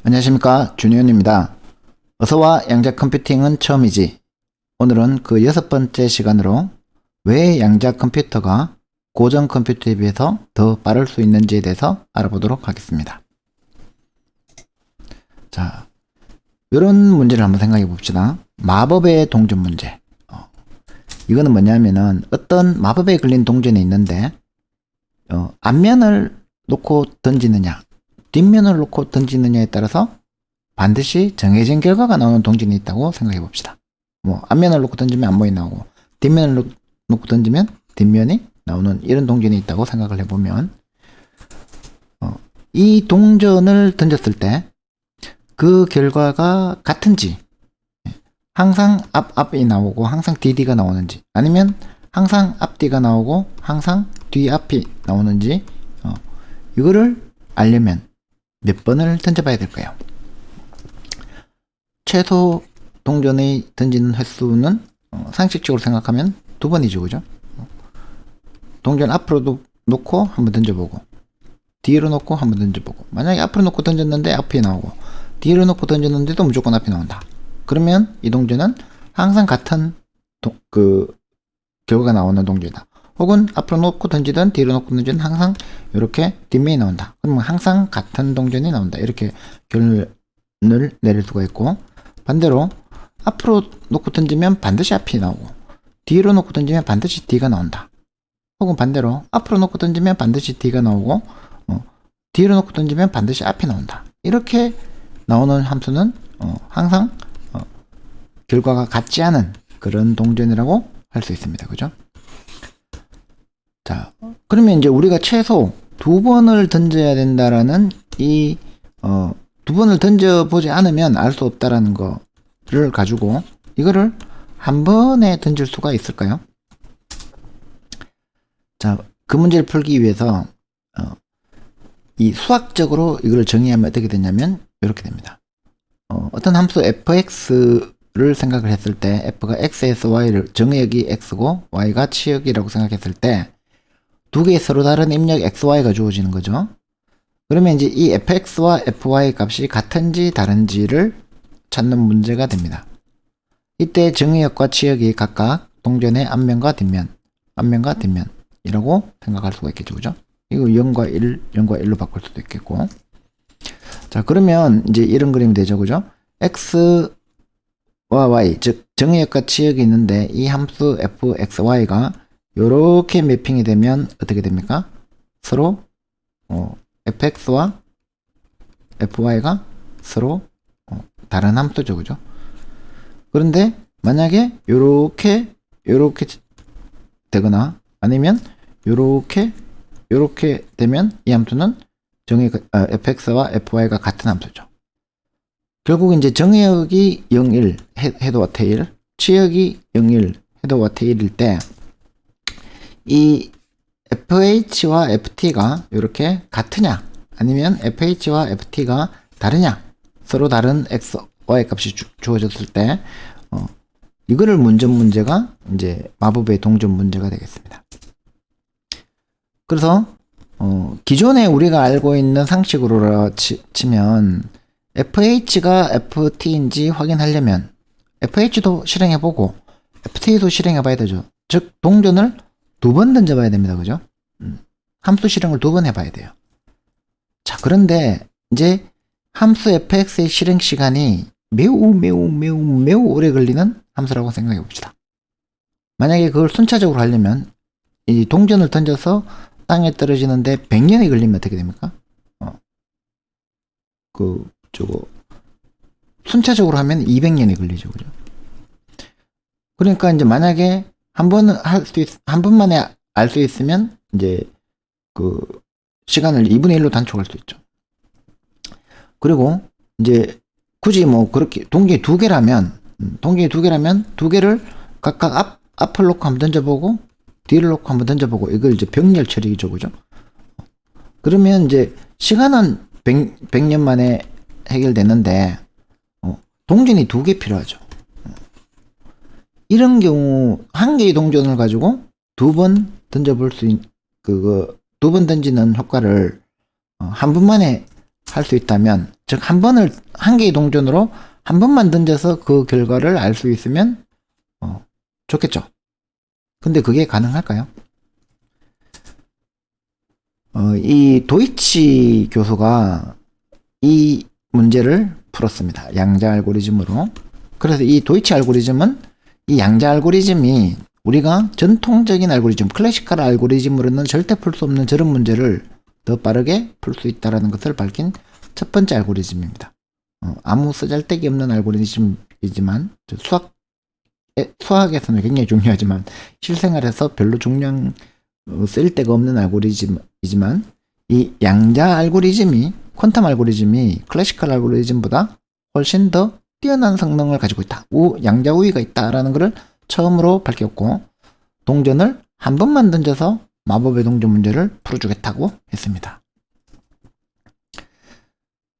안녕하십니까, 준현입니다. 어서와 양자 컴퓨팅은 처음이지. 오늘은 그 6번째 시간으로 왜 양자 컴퓨터가 고전 컴퓨터에 비해서 더 빠를 수 있는지에 대해서 알아보도록 하겠습니다. 자, 이런 문제를 한번 생각해 봅시다. 마법의 동전 문제. 이거는 뭐냐면은 어떤 마법에 걸린 동전이 있는데 앞면을 놓고 던지느냐 뒷면을 놓고 던지느냐에 따라서 반드시 정해진 결과가 나오는 동전이 있다고 생각해 봅시다. 뭐 앞면을 놓고 던지면 앞면이 나오고 뒷면을 놓고 던지면 뒷면이 나오는 이런 동전이 있다고 생각을 해보면 이 동전을 던졌을 때 그 결과가 같은지, 항상 앞이 나오고 항상 DD가 나오는지, 아니면 항상 앞뒤가 나오고 항상 뒤앞이 나오는지, 이거를 알려면 몇 번을 던져봐야 될까요? 최소 동전의 던지는 횟수는 상식적으로 생각하면 2번이죠, 그죠? 동전 앞으로 놓고 한번 던져보고, 뒤로 놓고 한번 던져보고, 만약에 앞으로 놓고 던졌는데 앞이 나오고, 뒤로 놓고 던졌는데도 무조건 앞이 나온다. 그러면 이 동전은 항상 같은 결과가 나오는 동전이다. 혹은 앞으로 놓고 던지든 뒤로 놓고 던지든 항상 이렇게 뒷면이 나온다. 그러면 항상 같은 동전이 나온다. 이렇게 결론을 내릴 수가 있고, 반대로 앞으로 놓고 던지면 반드시 앞이 나오고, 뒤로 놓고 던지면 반드시 뒤가 나온다. 혹은 반대로 앞으로 놓고 던지면 반드시 뒤가 나오고, 뒤로 놓고 던지면 반드시 앞이 나온다. 이렇게 나오는 함수는 항상 결과가 같지 않은 그런 동전이라고 할 수 있습니다. 그죠? 자, 그러면 이제 우리가 최소 2번을 던져야 된다라는 이 2번을 던져보지 않으면 알 수 없다라는 거를 가지고 이거를 한 번에 던질 수가 있을까요? 자, 그 문제를 풀기 위해서 이 수학적으로 이걸 정의하면 어떻게 되냐면 이렇게 됩니다. 어떤 함수 fx를 생각을 했을 때 f가 x에서 y를, 정의역이 x고 y가 치역이라고 생각했을 때 두 개의 서로 다른 입력 xy가 주어지는 거죠. 그러면 이제 이 fx와 fy 값이 같은지 다른지를 찾는 문제가 됩니다. 이때 정의역과 치역이 각각 동전의 앞면과 뒷면이라고 생각할 수가 있겠죠. 그죠? 이거 0과 1로 바꿀 수도 있겠고. 자, 그러면 이제 이런 그림이 되죠. 그죠? x와 y, 즉 정의역과 치역이 있는데 이 함수 fxy가 요렇게 매핑이 되면 어떻게 됩니까? 서로 fx와 fy가 서로 다른 함수죠. 그죠? 그런데 만약에 요렇게 되거나 아니면 요렇게 되면 이 함수는 fx와 fy가 같은 함수죠. 결국 이제 정의역이 0, 1 헤드와 테일, 치역이 0, 1 헤드와 테일일 때 이 fh와 ft가 이렇게 같으냐 아니면 fh와 ft가 다르냐, 서로 다른 x, y 값이 주어졌을 때 이거를 문제가 이제 마법의 동전 문제가 되겠습니다. 그래서 기존에 우리가 알고 있는 상식으로 치면 fh가 ft인지 확인하려면 fh도 실행해보고 ft도 실행해봐야 되죠. 즉 동전을 2번 던져봐야 됩니다. 그죠? 함수 실행을 2번 해봐야 돼요. 자, 그런데 이제 함수 fx의 실행 시간이 매우 오래 걸리는 함수라고 생각해 봅시다. 만약에 그걸 순차적으로 하려면 이 동전을 던져서 땅에 떨어지는데 100년이 걸리면 어떻게 됩니까? 순차적으로 하면 200년이 걸리죠. 그죠? 그러니까 이제 만약에 한 번만에 알 수 있으면 이제 그 시간을 2분의 1로 단축할 수 있죠. 그리고 이제 굳이 뭐 그렇게 동전이 2개라면 두 개를 각각 앞을 놓고 한번 던져보고 뒤를 놓고 한번 던져보고 이걸 이제 병렬 처리죠. 그죠? 그러면 이제 시간은 100년 만에 해결되는데 동전이 2개 필요하죠. 이런 경우 한 개의 동전을 가지고 2번 던져볼 수 있는 2번 던지는 효과를 한 번만에 할 수 있다면 즉 한 개의 동전으로 한 번만 던져서 그 결과를 알 수 있으면 좋겠죠. 근데 그게 가능할까요? 이 도이치 교수가 이 문제를 풀었습니다. 양자 알고리즘으로. 그래서 이 도이치 알고리즘은 이 양자 알고리즘이 우리가 전통적인 알고리즘, 클래시컬 알고리즘으로는 절대 풀 수 없는 저런 문제를 더 빠르게 풀 수 있다는 것을 밝힌 첫 번째 알고리즘입니다. 아무 쓰잘데기 없는 알고리즘이지만 수학에서는 굉장히 중요하지만 실생활에서 별로 쓸데가 없는 알고리즘이지만 이 양자 알고리즘이 퀀텀 알고리즘이 클래시컬 알고리즘보다 훨씬 더 뛰어난 성능을 가지고 있다. 양자 우위가 있다라는 것을 처음으로 밝혔고 동전을 한 번만 던져서 마법의 동전 문제를 풀어주겠다고 했습니다.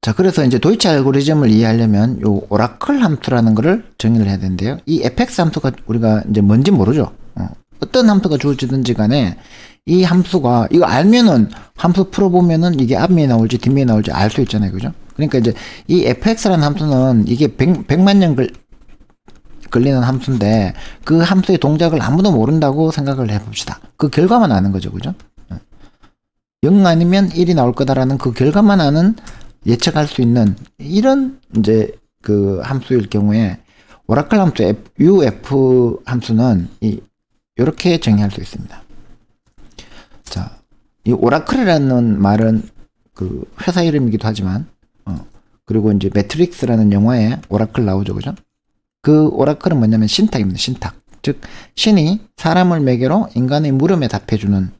자, 그래서 이제 도이치 알고리즘을 이해하려면 요 오라클 함수라는 것을 정의를 해야 되는데요. 이 fx 함수가 우리가 이제 뭔지 모르죠. 어떤 함수가 주어지든지 간에 이 함수가 이거 알면은 함수 풀어보면은 이게 앞면에 나올지 뒷면에 나올지 알 수 있잖아요. 그죠? 그러니까 이제 이 fx라는 함수는 이게 100만 년 걸리는 함수인데 그 함수의 동작을 아무도 모른다고 생각을 해봅시다. 그 결과만 아는 거죠. 그죠? 0 아니면 1이 나올 거다라는 그 결과만 아는 예측할 수 있는 이런 이제 그 함수일 경우에 오라클 함수 UF 함수는 이렇게 정의할 수 있습니다. 자, 이 오라클이라는 말은 그 회사 이름이기도 하지만 그리고 이제 매트릭스라는 영화에 오라클 나오죠, 그죠? 그 오라클은 뭐냐면 신탁입니다. 신탁. 즉 신이 사람을 매개로 인간의 물음에 답해주는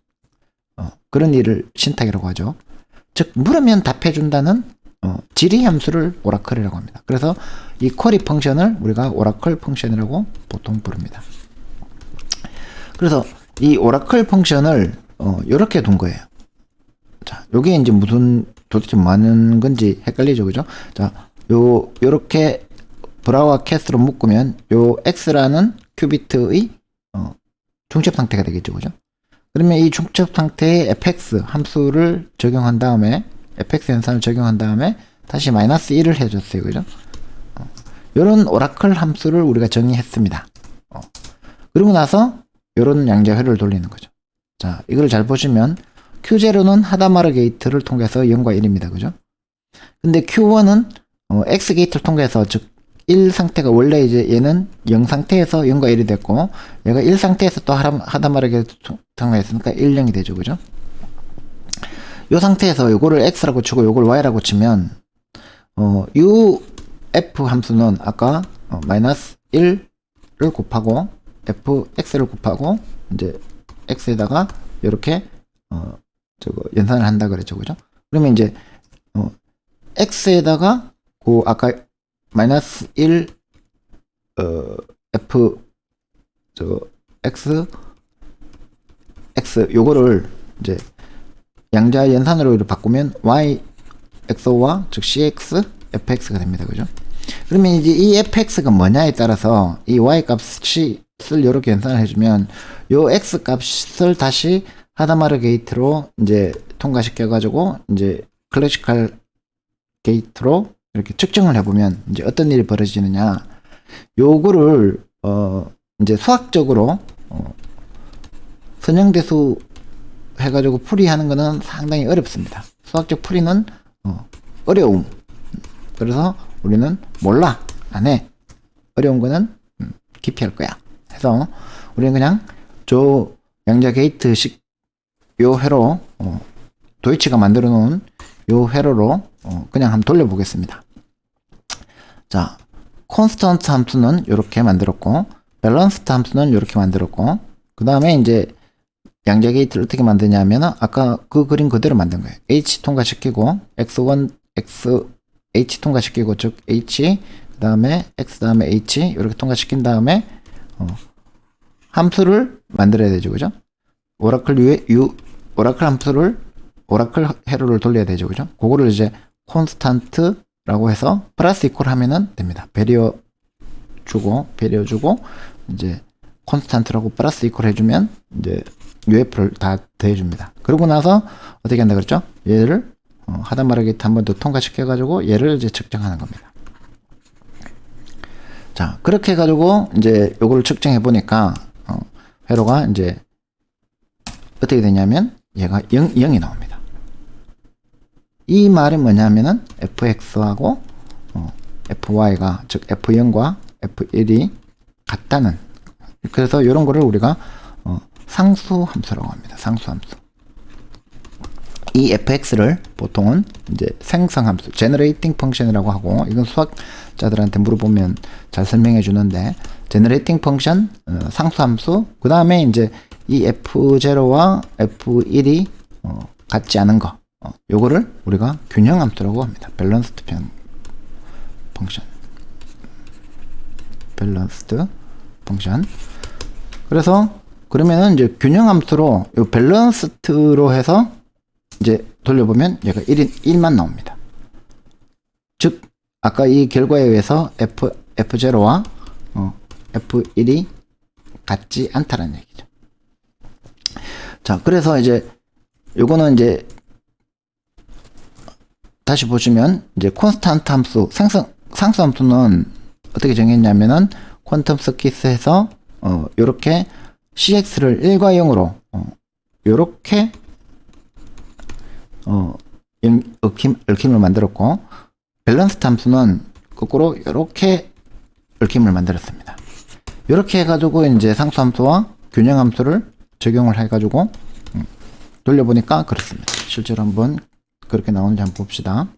그런 일을 신탁이라고 하죠. 즉 물으면 답해준다는 지리 함수를 오라클이라고 합니다. 그래서 이 쿼리 펑션을 우리가 오라클 펑션이라고 보통 부릅니다. 그래서 이 오라클 펑션을 이렇게 둔 거예요. 자, 요게 이제 도대체 뭐 하는 건지 헷갈리죠, 그죠? 자, 요렇게 브라와 캐스로 묶으면 요 x라는 큐비트의 중첩 상태가 되겠죠, 그죠? 그러면 이 중첩 상태에 fx 함수를 적용한 다음에 fx 연산을 적용한 다음에 다시 마이너스 1을 해줬어요, 그죠? 요런 오라클 함수를 우리가 정의했습니다. 그리고 나서 요런 양자회를 돌리는 거죠. 자, 이걸 잘 보시면 Q0는 하다마르 게이트를 통해서 0과 1입니다. 그죠? 근데 Q1은 X 게이트를 통해서 즉 1 상태가 원래 이제 얘는 0 상태에서 0과 1이 됐고 얘가 1 상태에서 또 하다마르 게이트 통해했으니까 1, 0이 되죠. 그죠? 요 상태에서 요거를 X라고 치고 요걸 Y라고 치면 UF 함수는 아까 마이너스 1을 곱하고 fx를 곱하고 이제 x에다가 이렇게 연산을 한다 그랬죠, 그죠? 그러면 이제 x에다가 그 아까 마이너스 1 x 요거를 이제 양자 연산으로 바꾸면 y x와 즉 cx fx가 됩니다, 그죠? 그러면 이제 이 fx가 뭐냐에 따라서 이 y 값을 이렇게 연산을 해주면 요 x 값을 다시 하다마르 게이트로 이제 통과시켜 가지고 이제 클래시컬 게이트로 이렇게 측정을 해보면 이제 어떤 일이 벌어지느냐, 요거를 이제 수학적으로 선형대수 해가지고 풀이하는 거는 상당히 어렵습니다. 수학적 풀이는 어려움. 그래서 우리는 몰라, 안 해. 어려운 거는 깊이 할 거야. 해서 우리는 그냥 저 양자 게이트식 요 회로 도이치가 만들어 놓은 요 회로로 그냥 한번 돌려보겠습니다. 자, 콘스턴트 함수는 이렇게 만들었고 밸런스드 함수는 이렇게 만들었고 그 다음에 이제 양자 게이트를 어떻게 만드냐면은 아까 그 그림 그대로 만든 거예요. H 통과시키고 x1 x H 통과시키고 즉 H 그 다음에 X 다음에 H 이렇게 통과시킨 다음에 함수를 만들어야 되죠, 그죠? 오라클 함수를 오라클 회로를 돌려야 되죠, 그죠? 그거를 이제 콘스탄트라고 해서 플러스 이퀄 하면은 됩니다. 배리어 주고 이제 콘스탄트라고 플러스 이퀄 해주면 이제 UF를 다 더해줍니다. 그러고 나서 어떻게 한다 그랬죠? 얘를 하단 마르기트 한 번 더 통과시켜가지고 얘를 이제 측정하는 겁니다. 자, 그렇게 해가지고 이제 요거를 측정해 보니까 회로가 이제 어떻게 되냐면 얘가 0이 나옵니다. 이 말은 뭐냐면은 fx하고 fy가 즉 f0과 f1이 같다는, 그래서 이런 거를 우리가 상수 함수라고 합니다. 상수 함수. 이 fx를 보통은 이제 생성 함수, generating function이라고 하고, 이건 수학자들한테 물어보면 잘 설명해 주는데, generating function, 상수 함수, 그 다음에 이제 이 f0와 f1이 같지 않은 거, 요거를 우리가 균형 함수라고 합니다. balanced function. balanced function. 그래서 그러면은 이제 균형 함수로 요 밸런스드로 해서 이제 돌려보면 얘가 1만 나옵니다. 즉 아까 이 결과에 의해서 F0와 F1이 같지 않다는 얘기죠. 자, 그래서 이제 요거는 이제 다시 보시면 이제 콘스탄트 함수, 상수 함수는 어떻게 정했냐면은 퀀텀 서킷에서 요렇게 cx를 1과 0으로 요렇게 얽힘을 만들었고, 밸런스 함수는 거꾸로 이렇게 얽힘을 만들었습니다. 이렇게 해가지고 이제 상수 함수와 균형 함수를 적용을 해가지고 돌려보니까 그렇습니다. 실제로 한번 그렇게 나오는지 한번 봅시다.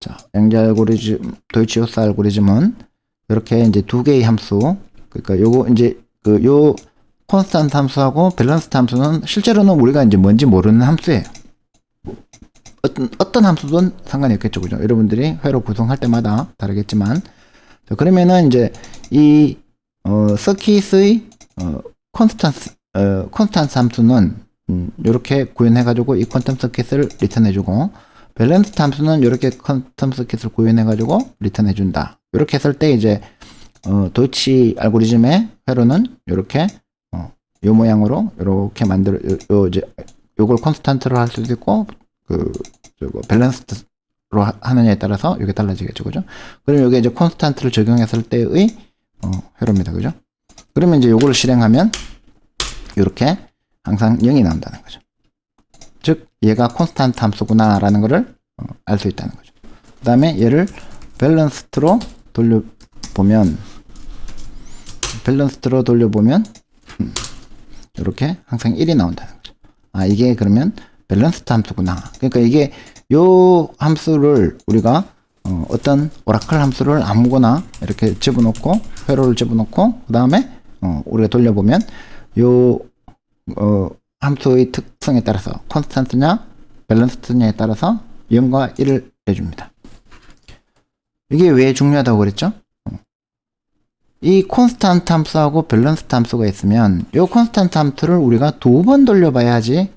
자, 양자 알고리즘, 도이치-요스 알고리즘은 이렇게 이제 두 개의 함수, 그러니까 요거 이제 요 콘스탄트 함수하고 밸런스 함수는 실제로는 우리가 이제 뭔지 모르는 함수예요. 어떤 함수든 상관이 없겠죠, 그죠? 여러분들이 회로 구성할 때마다 다르겠지만, 자, 그러면은 이제 이 서킷의 콘스탄트 함수는 이렇게 구현해가지고 이 퀀텀 서킷을 리턴해주고, 밸런스 함수는 이렇게 퀀텀 서킷을 구현해가지고 리턴해준다. 이렇게 했을 때 이제 도이치 알고리즘의 회로는 이렇게 요 모양으로 이렇게 이제 요걸 콘스탄트로 할 수도 있고 저거 밸런스로 하느냐에 따라서 이게 달라지겠죠, 그죠? 그럼 여기 이제 콘스탄트를 적용했을 때의 회로입니다, 그죠? 그러면 이제 요거를 실행하면 이렇게 항상 0이 나온다는 거죠. 즉 얘가 콘스탄트 함수구나라는 거를 알 수 있다는 거죠. 그 다음에 얘를 밸런스로 돌려보면 이렇게 항상 1이 나온다는 거죠. 아, 이게 그러면 밸런스 함수구나. 그러니까 이게 요 함수를 우리가 어떤 오라클 함수를 아무거나 이렇게 집어넣고, 회로를 집어넣고, 그 다음에 우리가 돌려보면 요 함수의 특성에 따라서 콘스탄트냐 밸런스냐에 따라서 0과 1을 해줍니다. 이게 왜 중요하다고 그랬죠? 이 콘스탄트 함수하고 밸런스 함수가 있으면 이 콘스탄트 함수를 우리가 두 번 돌려봐야지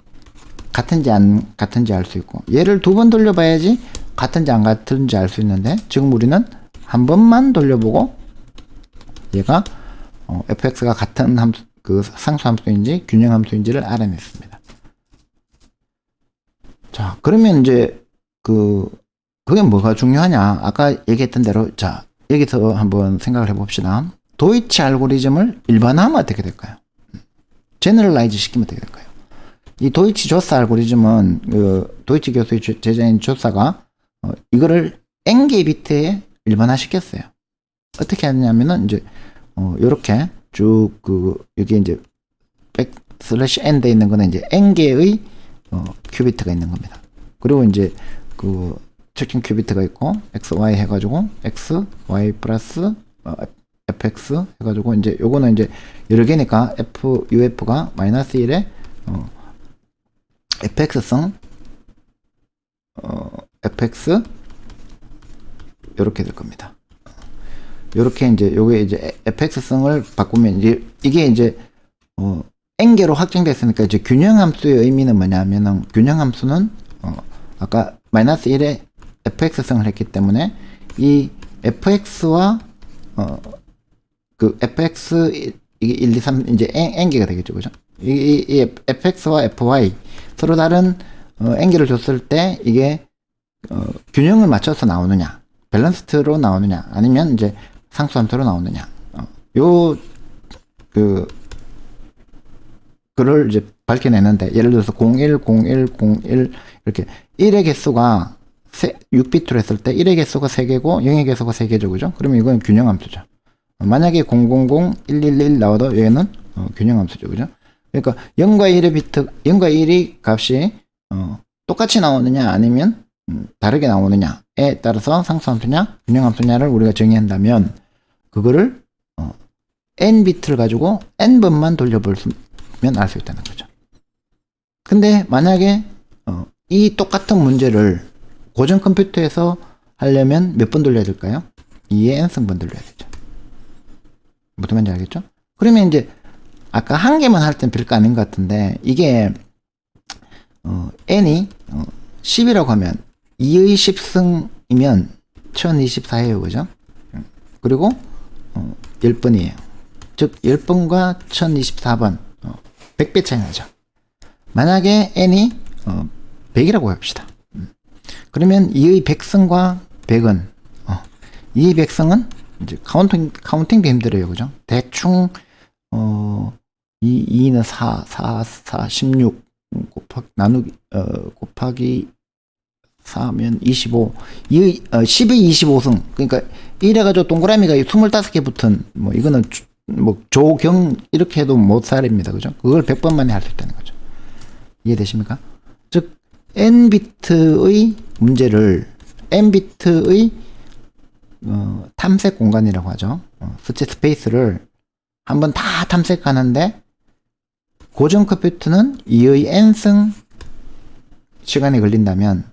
같은지 안 같은지 알 수 있고, 얘를 두 번 돌려봐야지 같은지 안 같은지 알 수 있는데, 지금 우리는 한 번만 돌려보고 얘가 fx가 같은 함수, 상수 함수인지 균형 함수인지를 알아냈습니다. 자, 그러면 이제 그게 뭐가 중요하냐? 아까 얘기했던 대로, 자, 여기서 한번 생각을 해봅시다. 도이치 알고리즘을 일반화하면 어떻게 될까요? 제너럴라이즈 시키면 어떻게 될까요? 이 도이치 조사 알고리즘은 도이치 교수의 제자인 조사가 이거를 n개의 비트에 일반화 시켰어요. 어떻게 하냐면은 이제 요렇게 쭉 여기 이제 백/n 돼 있는 거는 이제 n개의 큐비트가 있는 겁니다. 그리고 이제 측정 큐비트가 있고 x, y 해가지고 x, y 플러스 fx 해가지고 이제 요거는 이제 여러 개니까 uf가 마이너스 1에 fx성 fx 요렇게 될 겁니다. 요렇게 이제 요게 이제 fx성을 바꾸면 이게 이제 n개로 확정됐으니까 이제 균형 함수의 의미는 뭐냐면은, 균형 함수는 아까 마이너스 1에 fx성을 했기 때문에 이 fx와 fx 이게 1, 2, 3 이제 n개가 되겠죠, 그죠? 이 fx와 fy 서로 다른 n개를 줬을 때 이게 균형을 맞춰서 나오느냐, 밸런스로 나오느냐, 아니면 이제 상수함수로 나오느냐. 그를 이제 밝혀내는데, 예를 들어서 01, 01, 01 이렇게 1의 개수가 6비트로 했을 때 1의 개수가 3개고 0의 개수가 3개죠. 그죠? 그러면 이건 균형함수죠. 만약에 000, 111 나와도 얘는 균형함수죠. 그죠? 그러니까 0과 1의 비트, 0과 1이 값이 똑같이 나오느냐 아니면 다르게 나오느냐에 따라서 상수함수냐 균형함수냐를 우리가 정의한다면, 그거를 n 비트를 가지고 n 번만 돌려보면 알 수 있다는 거죠. 근데 만약에 이 똑같은 문제를 고전 컴퓨터에서 하려면 몇 번 돌려야 될까요? 2의 n승 번 돌려야 되죠. 무슨 말인지 알겠죠? 그러면 이제 아까 한 개만 할 땐 별거 아닌 것 같은데, 이게 n이 10이라고 하면 2의 10승이면 1024예요. 그죠? 그리고 10번이에요. 즉 10번과 1024번 100배 차이 나죠. 만약에 n이 100이라고 합시다. 그러면 2의 100승과 100은 2의 100승은 이제 카운팅도 힘들어요. 그죠? 대충 2는 4, 16 곱하기 4면 25. 10의 25승. 그러니까 이래가지고 동그라미가 25개 붙은, 이거는 조경, 이렇게 해도 못 살입니다. 그죠? 그걸 100번 만에 할 수 있다는 거죠. 이해되십니까? 즉, n비트의 문제를, n비트의 탐색 공간이라고 하죠. 서치 스페이스를 한번 다 탐색하는데, 고전 컴퓨터는 2의 n승 시간이 걸린다면,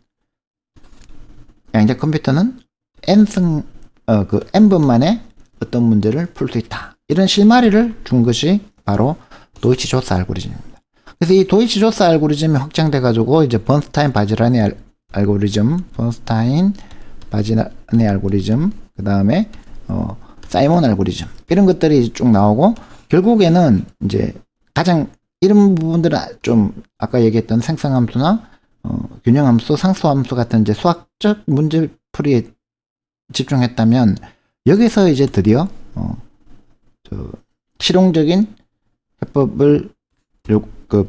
양자 컴퓨터는 n승, n번 만에 어떤 문제를 풀 수 있다. 이런 실마리를 준 것이 바로 도이치-조스 알고리즘입니다. 그래서 이 도이치-조스 알고리즘이 확장돼 가지고 이제 번스타인-바지라니 알고리즘, 번스타인-바지라니 알고리즘, 그 다음에 사이먼 알고리즘, 이런 것들이 쭉 나오고, 결국에는 이제 가장 이런 부분들은 좀 아까 얘기했던 생성함수나 균형함수, 상수함수 같은 이제 수학적 문제풀이에 집중했다면, 여기서 이제 드디어 실용적인 해법을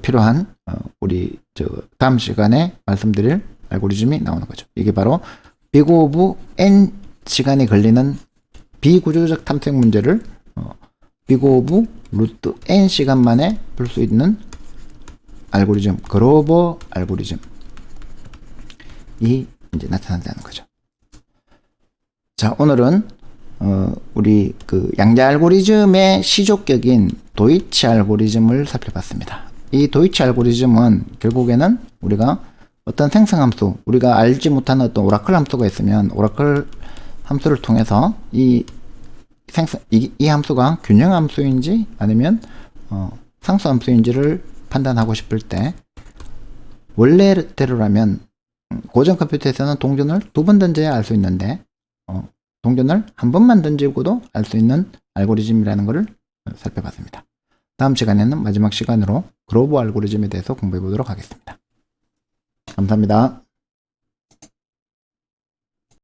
필요한 우리 다음 시간에 말씀드릴 알고리즘이 나오는 거죠. 이게 바로 big of n 시간이 걸리는 비구조적 탐색 문제를 big of 루트 n 시간 만에 풀 수 있는 알고리즘, 그로버 알고리즘이 이제 나타난다는 거죠. 자, 오늘은 우리 양자 알고리즘의 시족격인 도이치 알고리즘을 살펴봤습니다. 이 도이치 알고리즘은 결국에는 우리가 어떤 생성함수, 우리가 알지 못하는 어떤 오라클 함수가 있으면 오라클 함수를 통해서 이 함수가 균형 함수인지 아니면 상수 함수인지를 판단하고 싶을 때, 원래대로라면 고전 컴퓨터에서는 동전을 2번 던져야 알 수 있는데, 동전을 한 번만 던지고도 알 수 있는 알고리즘이라는 것을 살펴봤습니다. 다음 시간에는 마지막 시간으로 그로버 알고리즘에 대해서 공부해 보도록 하겠습니다. 감사합니다.